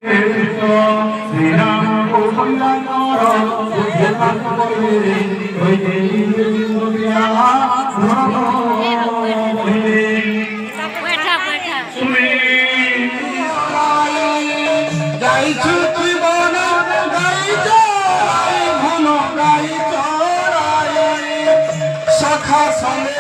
শ্রীরাম ও কল্যাণ গাইছু তুই বন গাই চড়াই ঘন গাই চড়াই শাখা সঙ্গে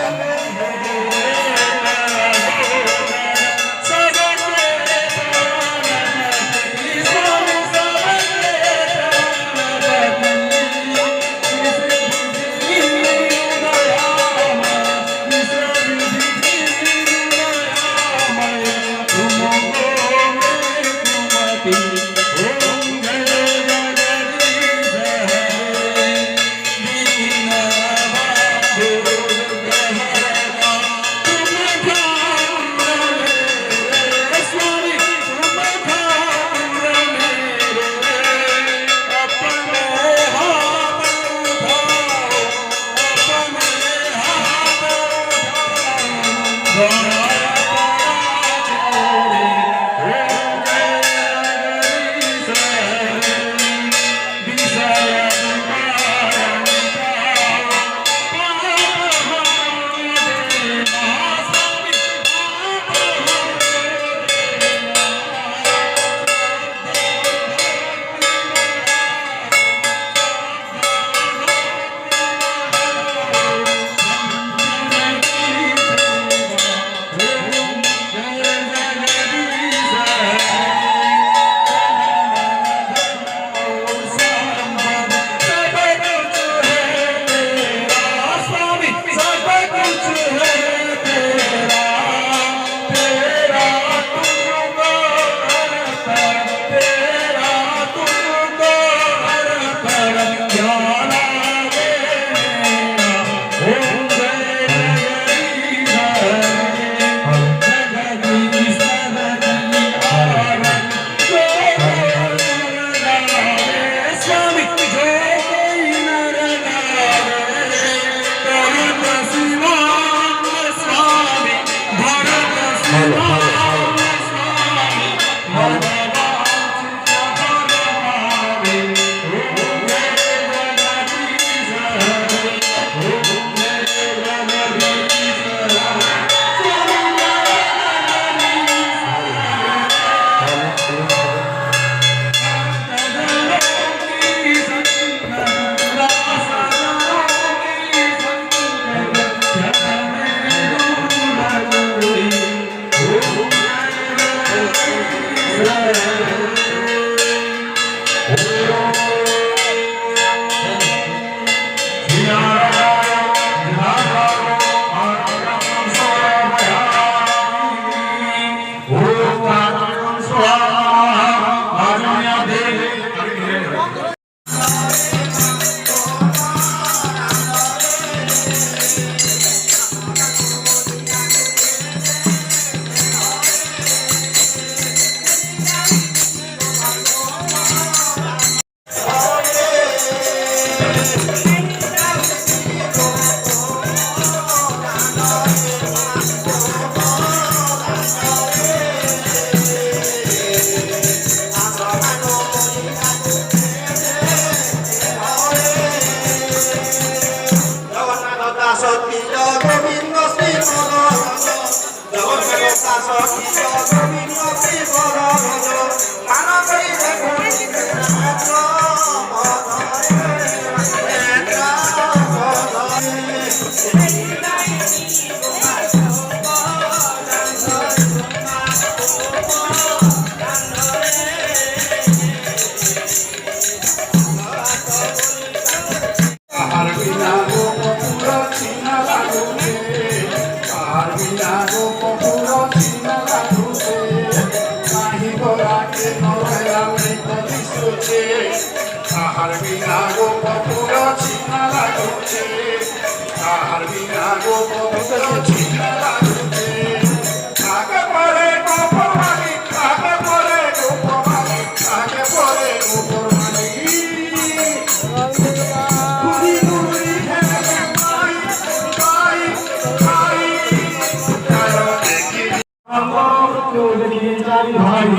ভাই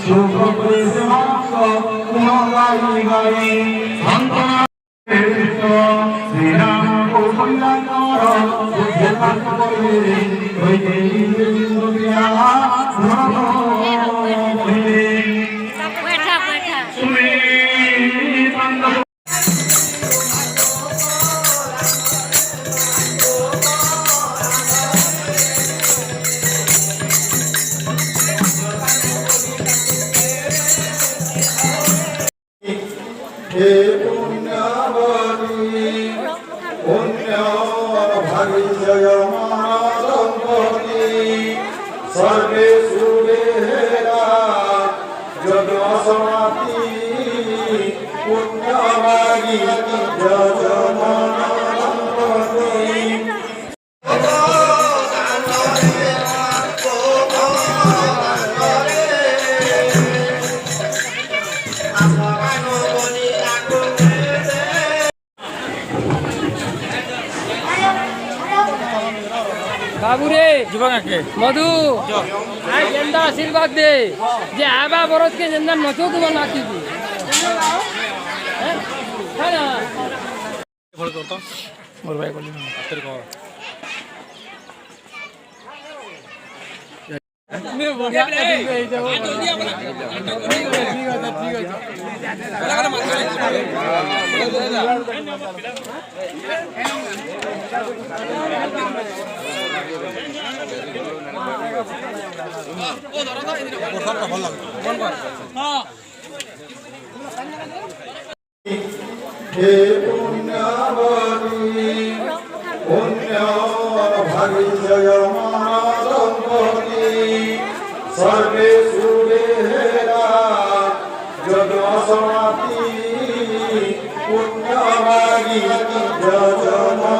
শুভ গুণ গাই গাই সান্তনা শ্রীরাম কৌশল্যাকর বুদ্ধে কাকরে হইতে দুনিয়া ধর্ম হইলে সুমি हे पुण्यवती पुण्यभागिजयमानदम्पती सर्वे सुवेरा जगसमाप्ति पुण्यभागी जयमानदम्पती बाबू रे मधु आज जेंदा आशीर्वाद दे जे आबा बरस के जेंदा नचो तुम नाची दी है ना बोल करता मोर भाई बोली तेरे को मैं बोल गया जल्दी अपना ठीक है हे पुण्यवती पुण्यभागिजयमानदम्पती सर्वे सुवेरा जगसमाप्ति पुण्यभागी जयमानदम्पती